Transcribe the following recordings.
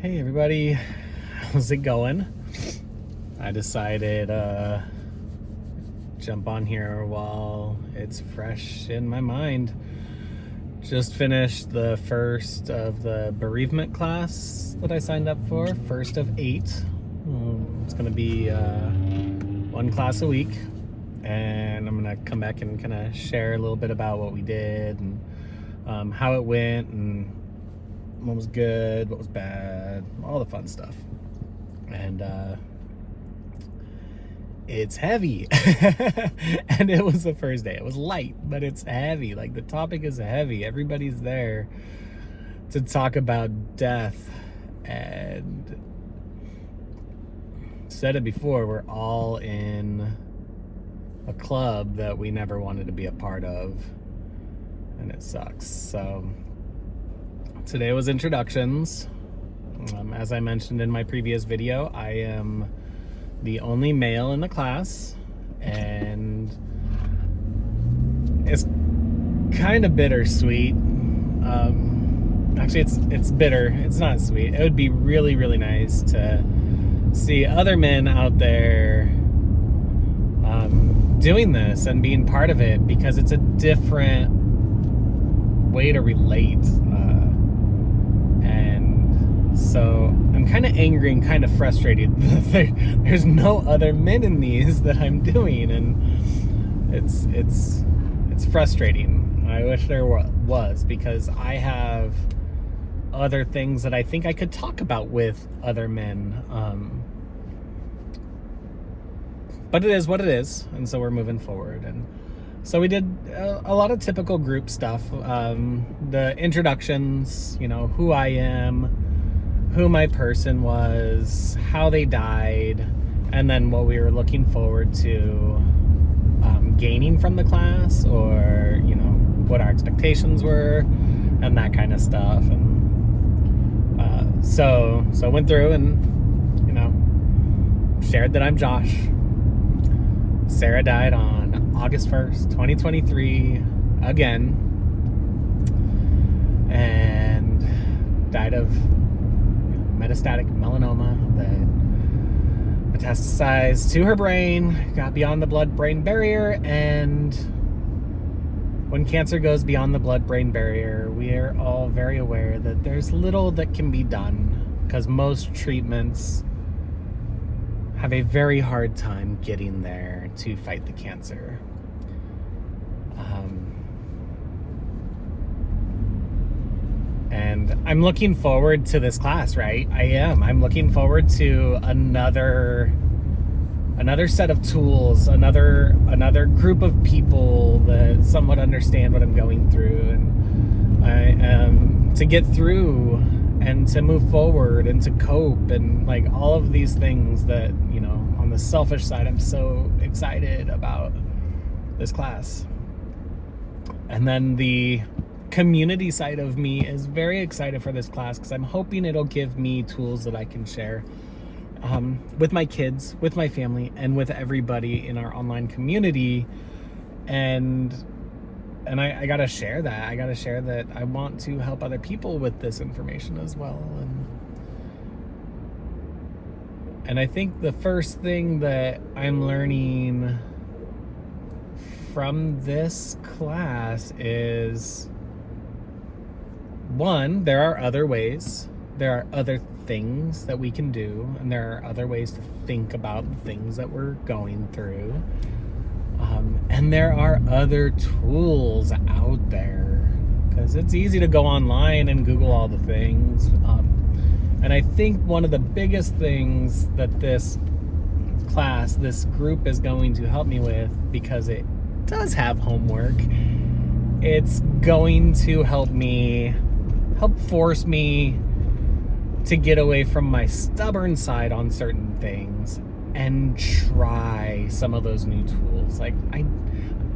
Hey everybody, how's it going? I decided jump on here while it's fresh in my mind. Just finished the first of the bereavement class that I signed up for, first of 8. It's gonna be one class a week, and I'm gonna come back and kind of share a little bit about what we did and how it went and what was good, what was bad, all the fun stuff. And it's heavy. And it was the first day. It was light, but it's heavy. Like, the topic is heavy. Everybody's there to talk about death. And said it before, we're all in a club that we never wanted to be a part of, and it sucks. So today was introductions. As I mentioned in my previous video, I am the only male in the class, and it's kind of bittersweet. Actually, it's bitter. It's not sweet. It would be really, really nice to see other men out there doing this and being part of it, because it's a different way to relate. So I'm kind of angry and kind of frustrated that there's no other men in these that I'm doing, and it's frustrating. I wish there was, because I have other things that I think I could talk about with other men. But it is what it is, and so we're moving forward. And so we did a lot of typical group stuff. The introductions, who I am, who my person was, how they died, and then what we were looking forward to gaining from the class, or what our expectations were, and that kind of stuff. And so I went through and shared that I'm Josh. Sarah died on August 1st, 2023, again, and died of metastatic melanoma that metastasized to her brain, got beyond the blood-brain barrier. And when cancer goes beyond the blood-brain barrier, we are all very aware that there's little that can be done, because most treatments have a very hard time getting there to fight the cancer. And I'm looking forward to this class, right? I am. I'm looking forward to another set of tools, another group of people that somewhat understand what I'm going through, and I am to get through and to move forward and to cope, and like all of these things that, on the selfish side, I'm so excited about this class. And then the community side of me is very excited for this class, because I'm hoping it'll give me tools that I can share with my kids, with my family, and with everybody in our online community. And I gotta share that. I gotta share that I want to help other people with this information as well. And I think the first thing that I'm learning from this class is, one, there are other ways. There are other things that we can do, and there are other ways to think about the things that we're going through. And there are other tools out there, because it's easy to go online and Google all the things. And I think one of the biggest things that this class, this group, is going to help me with, because it does have homework, it's going to help force me to get away from my stubborn side on certain things and try some of those new tools. Like,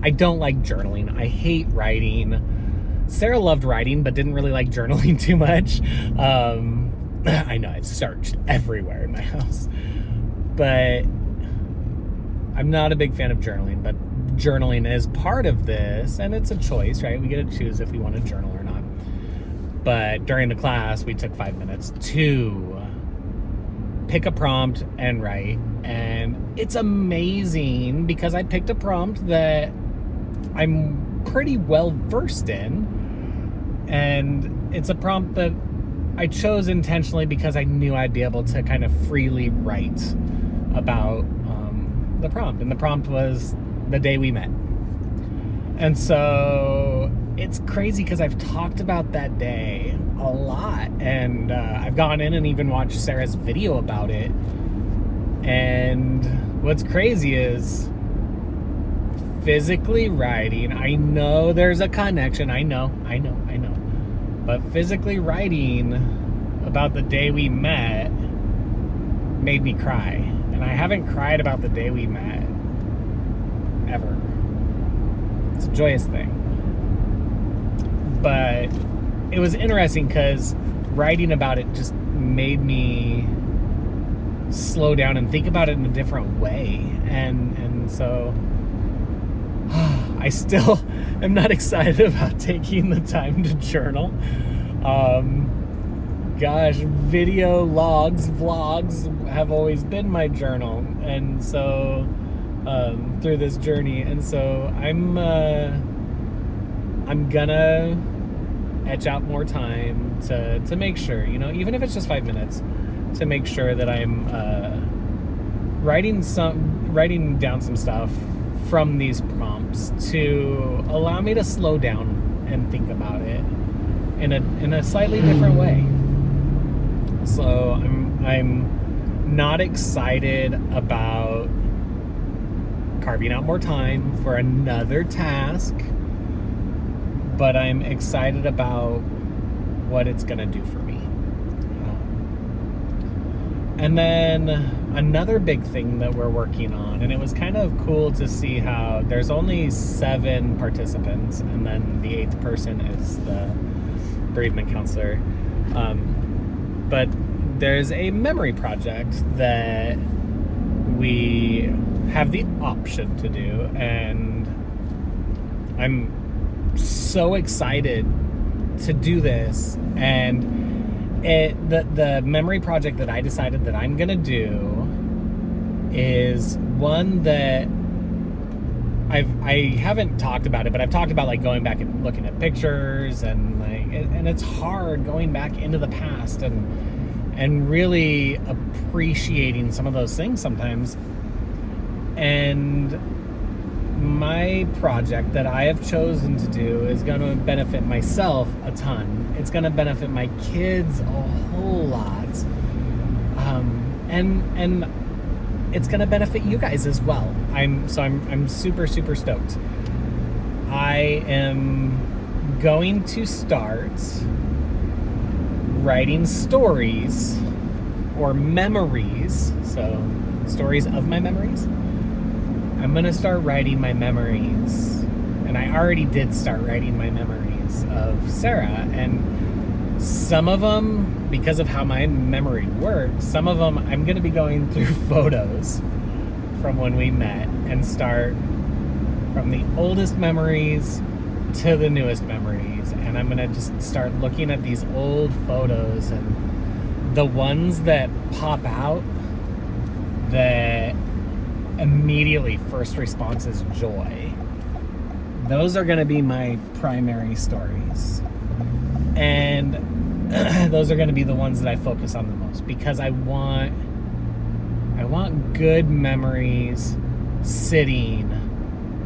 I don't like journaling. I hate writing. Sarah loved writing, but didn't really like journaling too much. I know, I've searched everywhere in my house, but I'm not a big fan of journaling. But journaling is part of this, and it's a choice, right? We get to choose if we want to journal or not. But during the class, we took 5 minutes to pick a prompt and write. And it's amazing because I picked a prompt that I'm pretty well versed in. And it's a prompt that I chose intentionally because I knew I'd be able to kind of freely write about the prompt. And the prompt was the day we met. And so it's crazy because I've talked about that day a lot. And I've gone in and even watched Sarah's video about it. And what's crazy is physically writing, I know there's a connection. I know. But physically writing about the day we met made me cry. And I haven't cried about the day we met ever. It's a joyous thing. But it was interesting because writing about it just made me slow down and think about it in a different way. And so I still am not excited about taking the time to journal. Video logs, vlogs have always been my journal. And so through this journey. And so I'm gonna etch out more time to make sure, even if it's just 5 minutes, to make sure that I'm writing down some stuff from these prompts to allow me to slow down and think about it in a slightly different way. So I'm not excited about carving out more time for another task, but I'm excited about what it's gonna do for me. And then another big thing that we're working on, and it was kind of cool to see how there's only 7 participants, and then the 8th person is the bereavement counselor. But there's a memory project that we have the option to do, and I'm so excited to do this. And the memory project that I decided that I'm gonna do is one that I haven't talked about it, but I've talked about like going back and looking at pictures and and it's hard going back into the past and really appreciating some of those things sometimes. And my project that I have chosen to do is going to benefit myself a ton. It's going to benefit my kids a whole lot. And it's going to benefit you guys as well. I'm super, super stoked. I am going to start writing stories or memories. So stories of my memories. I'm going to start writing my memories, and I already did start writing my memories of Sarah, and some of them, because of how my memory works, some of them I'm going to be going through photos from when we met and start from the oldest memories to the newest memories, and I'm going to just start looking at these old photos, and the ones that pop out that immediately first response is joy. Those are going to be my primary stories, and those are going to be the ones that I focus on the most, because I want good memories sitting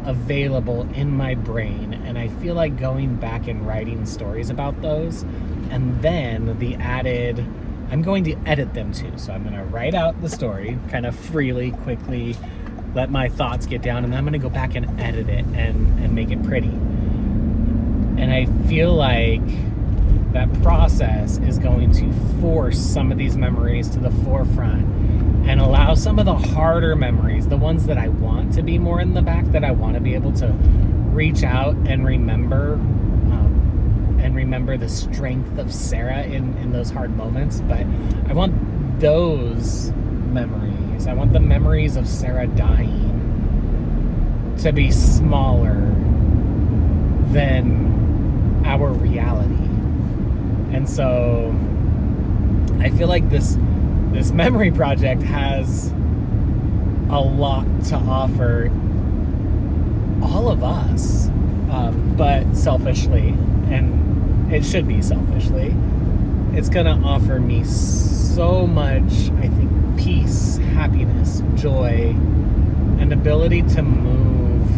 available in my brain, and I feel like going back and writing stories about those, and then I'm going to edit them too. So I'm going to write out the story kind of freely, quickly, let my thoughts get down, and then I'm going to go back and edit it and make it pretty. And I feel like that process is going to force some of these memories to the forefront and allow some of the harder memories, the ones that I want to be more in the back, that I want to be able to reach out and remember the strength of Sarah in those hard moments. But I want those memories, I want the memories of Sarah dying to be smaller than our reality. And so I feel like this memory project has a lot to offer all of us, but selfishly, and it should be selfishly. It's gonna offer me so much, I think, peace, happiness, joy, and ability to move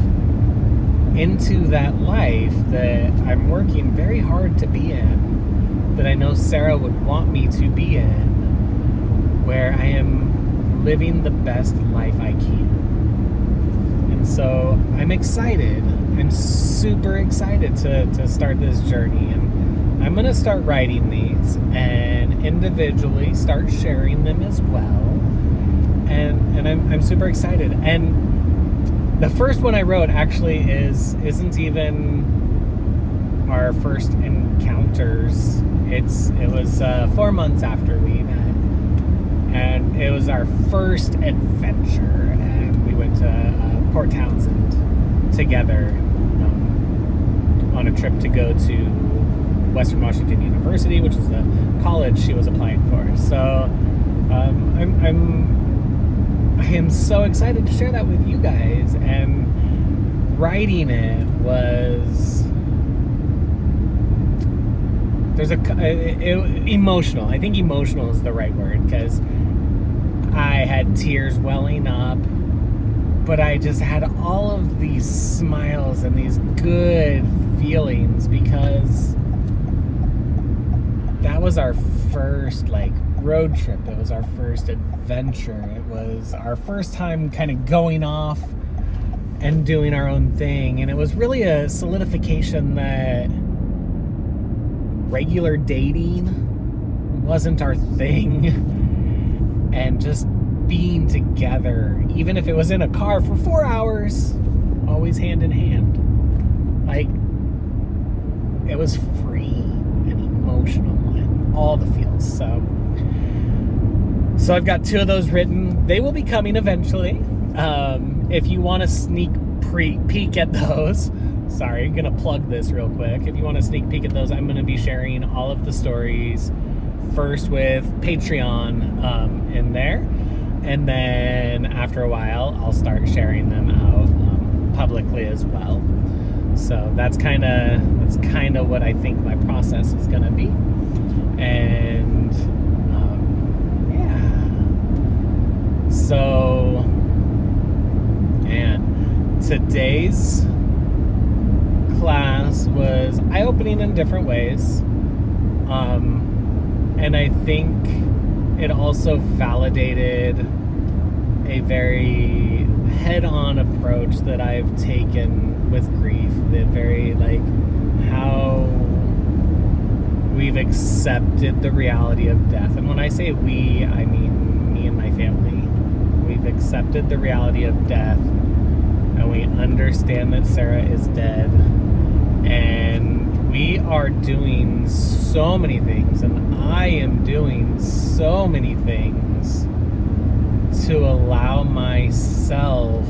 into that life that I'm working very hard to be in, that I know Sarah would want me to be in, where I am living the best life I can. And so I'm excited. I'm super excited to start this journey. And I'm going to start writing these and individually start sharing them as well. And I'm super excited. And the first one I wrote actually isn't even our first encounters. It was 4 months after we met, and it was our first adventure, and we went to Port Townsend together on a trip to go to Western Washington University, which is the college she was applying for. So I am so excited to share that with you guys. And writing it was emotional. I think emotional is the right word, because I had tears welling up, but I just had all of these smiles and these good feelings, because that was our first road trip. It was our first adventure. It was our first time kind of going off and doing our own thing, and it was really a solidification that regular dating wasn't our thing, and just being together, even if it was in a car for 4 hours, always hand in hand, it was free and emotional and all the feels. So I've got 2 of those written. They will be coming eventually. If you want to sneak peek at those, sorry, I'm gonna plug this real quick. If you want to sneak peek at those, I'm gonna be sharing all of the stories first with Patreon in there, and then after a while I'll start sharing them out publicly as well. So that's kind of what I think my process is gonna be. And yeah, so, and today's class was eye-opening in different ways, and I think it also validated a very head-on approach that I've taken with grief. The very how we've accepted the reality of death. And when I say we, I mean me and my family. We've accepted the reality of death, and we understand that Sarah is dead, and we are doing so many things, and I am doing so many things to allow myself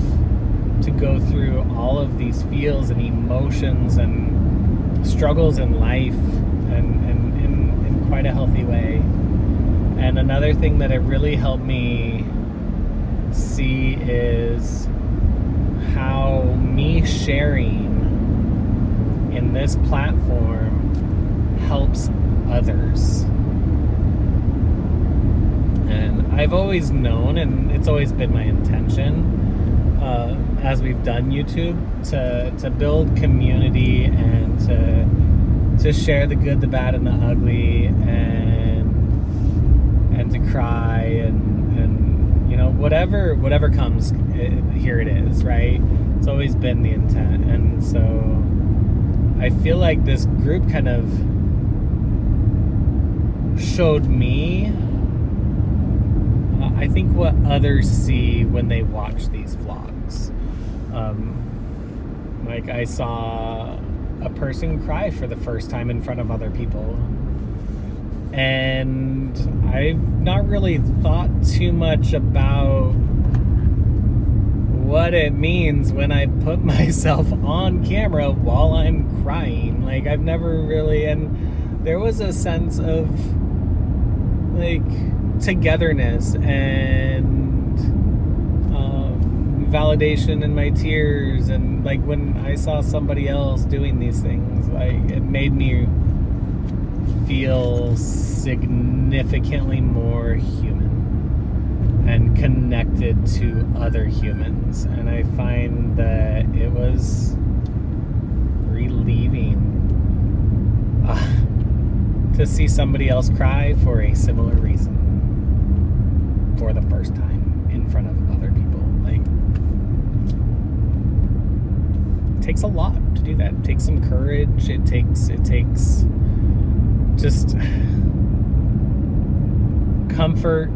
to go through all of these feels and emotions and struggles in life, and in quite a healthy way. And another thing that it really helped me see is how me sharing in this platform helps others. And I've always known, and it's always been my intention, as we've done YouTube, to build community and to share the good, the bad, and the ugly, and to cry, and whatever comes, here it is, right? It's always been the intent. And so I feel like this group kind of showed me, I think, what others see when they watch these vlogs. I saw a person cry for the first time in front of other people, and I've not really thought too much about what it means when I put myself on camera while I'm crying. I've never really, and there was a sense of like togetherness and validation in my tears, and like when I saw somebody else doing these things, like it made me feel significantly more human and connected to other humans. And I find that it was relieving to see somebody else cry for a similar reason for the first time in front of other people. Like, it takes a lot to do that. It takes some courage. It takes just comfort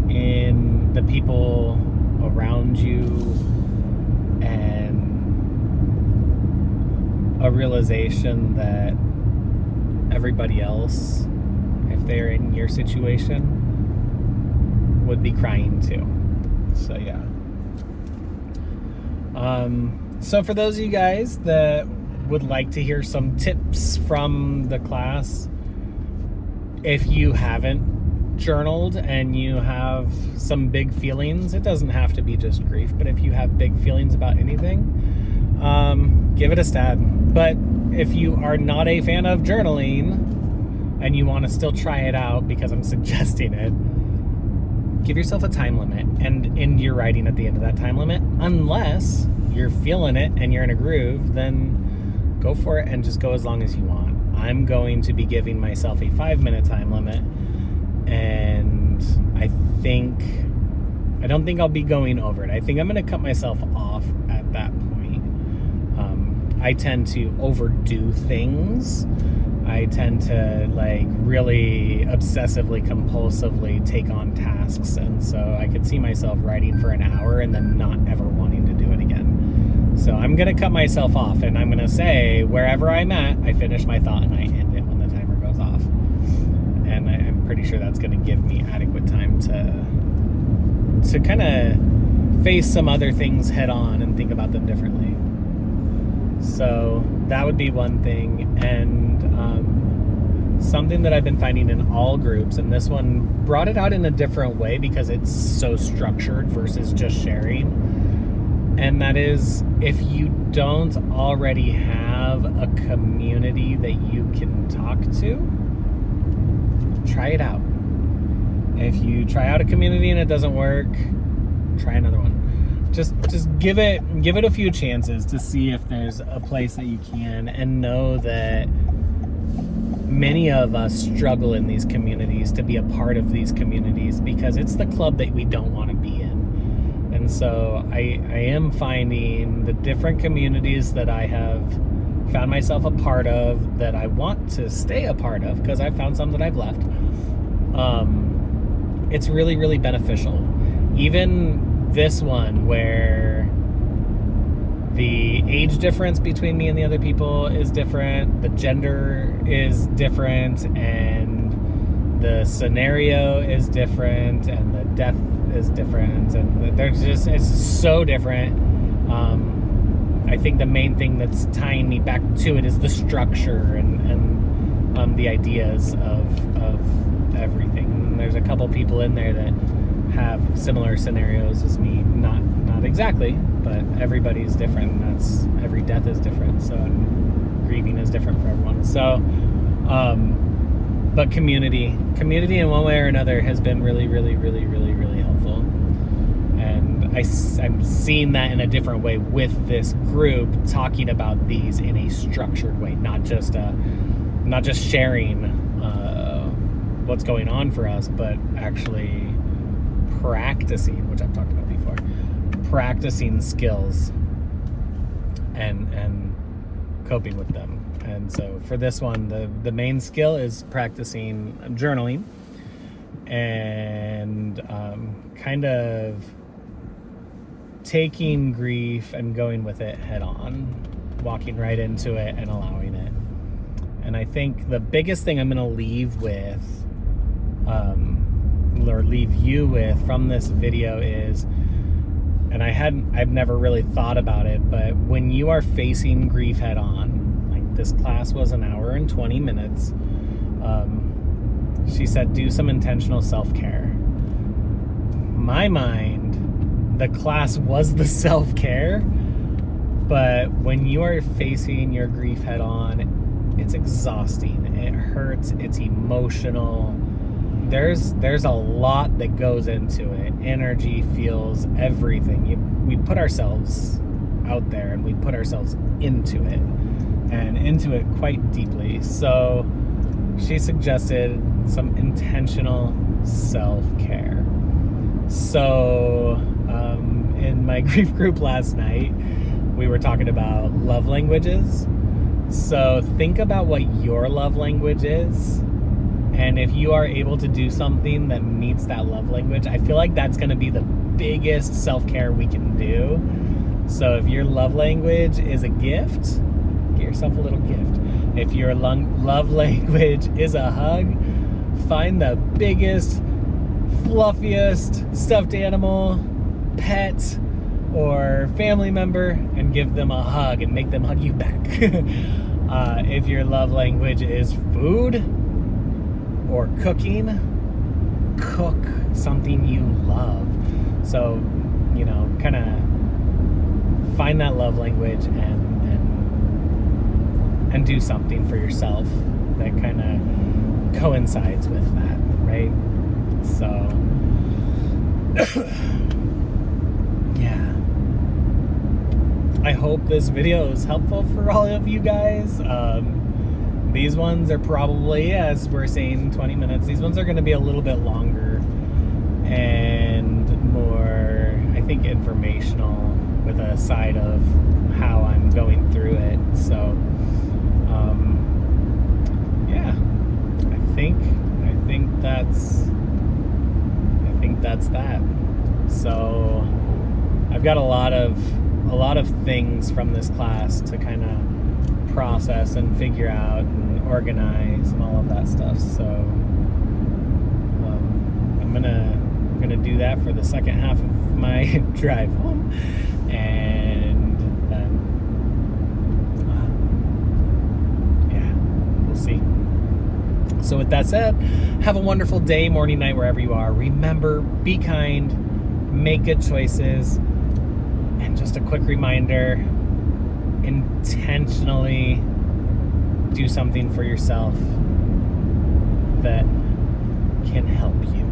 in the people around you and a realization that everybody else, if they're in your situation, would be crying too. So yeah. So for those of you guys that would like to hear some tips from the class, if you haven't journaled and you have some big feelings, it doesn't have to be just grief, but if you have big feelings about anything, give it a stab. But if you are not a fan of journaling and you want to still try it out because I'm suggesting it, give yourself a time limit and end your writing at the end of that time limit. Unless you're feeling it and you're in a groove, then go for it and just go as long as you want. I'm going to be giving myself a 5-minute time limit, and I don't think I'll be going over it. I think I'm going to cut myself off at that point. I tend to overdo things. I tend to like really obsessively, compulsively take on tasks. And so I could see myself writing for an hour and then not ever wanting to do it again. So I'm going to cut myself off, and I'm going to say wherever I'm at, I finish my thought and I end it when the timer goes off. And I'm pretty sure that's going to give me adequate time to kind of face some other things head on and think about them differently. So that would be one thing. And something that I've been finding in all groups, and this one brought it out in a different way because it's so structured versus just sharing, and that is, if you don't already have a community that you can talk to, try it out. If you try out a community and it doesn't work, try another one. Just give it a few chances to see if there's a place that you can, and know that many of us struggle in these communities to be a part of these communities because it's the club that we don't want to be in. And so I am finding the different communities that I have found myself a part of that I want to stay a part of, because I've found some that I've left. It's really, really beneficial. Even this one, where the age difference between me and the other people is different, the gender is different, and the scenario is different, and the death is different, and it's so different. I think the main thing that's tying me back to it is the structure and the ideas of everything. And there's a couple people in there that have similar scenarios as me, not exactly, but everybody's different. Every death is different, so grieving is different for everyone. So but community in one way or another has been really, really, really, really, really helpful. And I'm seeing that in a different way with this group, talking about these in a structured way, not just sharing what's going on for us, but actually practicing, which I've talked about before, practicing skills and coping with them. And so for this one, the main skill is practicing journaling and kind of taking grief and going with it head on, walking right into it and allowing it. And I think the biggest thing I'm going to leave with, or leave you with from this video is, and I've never really thought about it, but when you are facing grief head on, like This class was an hour and 20 minutes. She said, do some intentional self-care. My mind, the class was the self-care, but when you are facing your grief head on, it's exhausting. It hurts. It's emotional. There's a lot that goes into it. Energy, feels, everything. We put ourselves out there and we put ourselves into it, and into it quite deeply. So she suggested some intentional self-care. So in my grief group last night, we were talking about love languages. So think about what your love language is, and if you are able to do something that meets that love language, I feel like that's going to be the biggest self-care we can do. So if your love language is a gift, get yourself a little gift. If your love language is a hug, find the biggest, fluffiest stuffed animal, pet, or family member and give them a hug and make them hug you back. If your love language is food or cooking, cook something you love. So, kind of find that love language and do something for yourself that kind of coincides with that, right? So, yeah. I hope this video is helpful for all of you guys. These ones are probably, as we're saying, 20 minutes. These ones are going to be a little bit longer and more, I think, informational with a side of how I'm going through it. So, yeah, I think that's that. So I've got a lot of things from this class to kind of process and figure out and organize and all of that stuff. So I'm gonna do that for the second half of my drive home, and then we'll see. So with that said, have a wonderful day, morning, night, wherever you are. Remember, be kind, make good choices, and just a quick reminder, intentionally do something for yourself that can help you.